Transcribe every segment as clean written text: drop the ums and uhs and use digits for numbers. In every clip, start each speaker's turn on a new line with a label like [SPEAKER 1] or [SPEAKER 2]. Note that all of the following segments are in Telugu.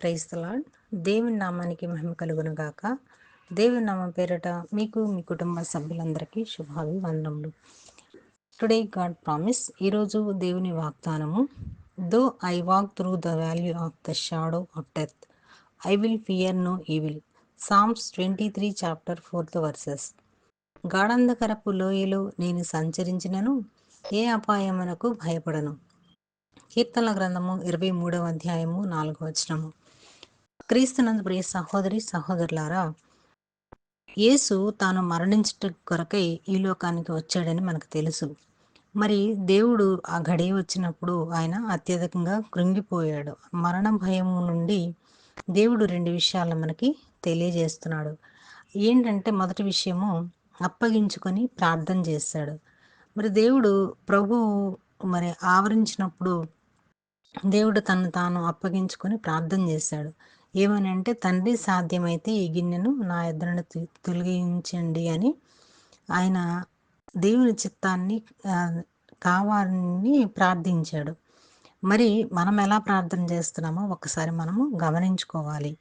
[SPEAKER 1] Praise the lord. దేవుని నామానికి మహిమ కలుగును గాక. దేవుని నామం పేరట మీకు మీ కుటుంబ సభ్యులందరికీ శుభాభివందనములు. Today God promise. ఈరోజు దేవుని వాగ్దానము, though I walk through the valley of the shadow of death, I will fear no evil. Psalms 23 chapter 4th verses. గాఢంధకరపు లోయలో నేను సంచరించినను ఏ అపాయమునకు భయపడను. కీర్తనల గ్రంథము 23వ అధ్యాయము 4వ వచనము. క్రీస్తునందు ప్రియ సహోదరి సహోదరులారా, యేసు తాను మరణించట కొరకై ఈ లోకానికి వచ్చాడని మనకు తెలుసు. మరి దేవుడు ఆ గడియ వచ్చినప్పుడు ఆయన అత్యధికంగా కృంగిపోయాడు. మరణ భయము నుండి దేవుడు 2 విషయాలను మనకి తెలియజేస్తున్నాడు. ఏంటంటే, మొదటి విషయము, అప్పగించుకొని ప్రార్థన చేశాడు. మరి దేవుడు ప్రభువు ఆవరించినప్పుడు దేవుడు తను తాను అప్పగించుకొని ప్రార్థన చేశాడు. ఏమని అంటే, తండ్రి సాధ్యమైతే ఈ గిన్నెను నా ఎదురున తొలగించండి అని ఆయన దేవుని చిత్తాన్ని కావాలని ప్రార్థించాడు. మరి మనం ఎలా ప్రార్థన చేస్తున్నామో ఒకసారి మనము గమనించుకోవాలి.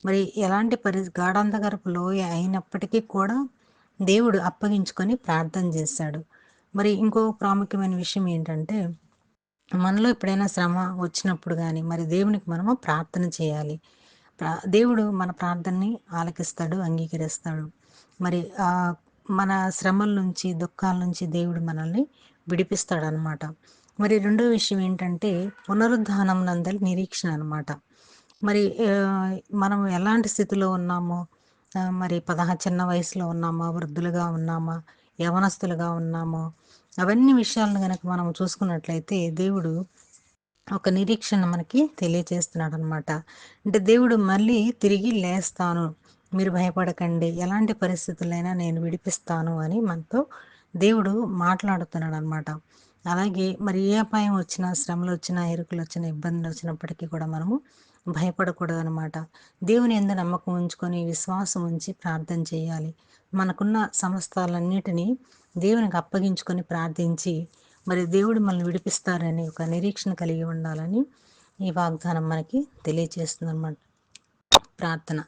[SPEAKER 1] మరి ఎలాంటి గాఢాంధకరపు లోయ అయినప్పటికీ కూడా దేవుడు అప్పగించుకొని ప్రార్థన చేశాడు. మరి ఇంకో ప్రాముఖ్యమైన విషయం ఏంటంటే, మనలో ఎప్పుడైనా శ్రమ వచ్చినప్పుడు కానీ మరి దేవునికి మనము ప్రార్థన చేయాలి. దేవుడు మన ప్రార్థనని ఆలకిస్తాడు, అంగీకరిస్తాడు. మరి మన శ్రమల నుంచి, దుఃఖాల నుంచి దేవుడు మనల్ని విడిపిస్తాడనమాట. మరి రెండో విషయం ఏంటంటే, పునరుద్ధానం నందలి నిరీక్షణ అనమాట. మరి మనం ఎలాంటి స్థితిలో ఉన్నామో, మరి చిన్న వయసులో ఉన్నామా, వృద్ధులుగా ఉన్నామా, యవనస్తులుగా ఉన్నామో, అవన్నీ విషయాలను కనుక మనం చూసుకున్నట్లయితే దేవుడు ఒక నిరీక్షణ మనకి తెలియజేస్తున్నాడు అనమాట. అంటే దేవుడు మళ్ళీ తిరిగి లేస్తాను, మీరు భయపడకండి, ఎలాంటి పరిస్థితులైనా నేను విడిపిస్తాను అని మనతో దేవుడు మాట్లాడుతున్నాడు అనమాట. అలాగే మరి ఏ అపాయం వచ్చినా, శ్రమలు వచ్చినా, ఇరుకులు వచ్చినా, ఇబ్బందులు వచ్చినప్పటికీ కూడా మనము భయపడకూడదు అనమాట. దేవుని యందు నమ్మకం ఉంచుకొని, విశ్వాసం ఉంచి ప్రార్థన చేయాలి. మనకున్న సమస్తాలన్నిటినీ దేవునికి అప్పగించుకొని ప్రార్థించి మరి దేవుడు మనల్ని విడిపిస్తారని ఒక నిరీక్షణ కలిగి ఉండాలని ఈ వాగ్దానం మనకి తెలియజేస్తుంది అన్నమాట. ప్రార్థన.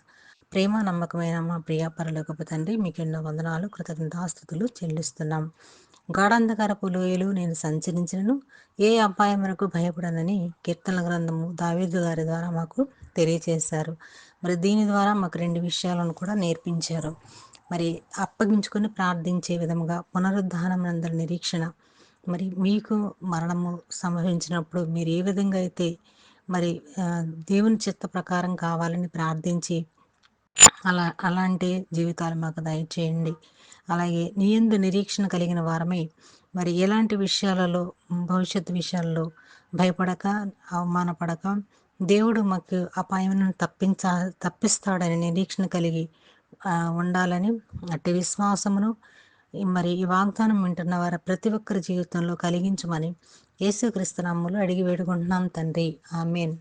[SPEAKER 1] ప్రేమ నమ్మకమైన మా ప్రియ పరలోకపు తండ్రి, మీకు ఎన్నో వందనాలు, కృతజ్ఞతాస్తుతులు చెల్లిస్తున్నాం. గాఢాంధకరపు లోయలు నేను సంచరించినను ఏ అపాయం వరకు భయపడనని కీర్తనల గ్రంథము దావీదు గారి ద్వారా మాకు తెలియజేశారు. మరి దీని ద్వారా మాకు 2 విషయాలను కూడా నేర్పించారు. మరి అప్పగించుకొని ప్రార్థించే విధముగా, పునరుద్ధానం నందరి నిరీక్షణ, మరి మీకు మరణము సంభవించినప్పుడు మీరు ఏ విధంగా అయితే మరి దేవుని చిత్త ప్రకారం కావాలని ప్రార్థించి అలాంటి జీవితాలు మాకు దయచేయండి. అలాగే నీ యందు నిరీక్షణ కలిగిన వారమై మరి ఎలాంటి విషయాలలో, భవిష్యత్తు విషయాల్లో భయపడక, అవమానపడక, దేవుడు మాకు అపాయములను తప్పిస్తాడని నిరీక్షణ కలిగి ఉండాలని, అట్టి విశ్వాసమును మరి ఈ వాగ్దానం వింటున్న వారి ప్రతి ఒక్కరి జీవితంలో కలిగించమని యేసుక్రీస్తు నామములో అడిగి వేడుకుంటున్నాం తండ్రి. ఆమేన్.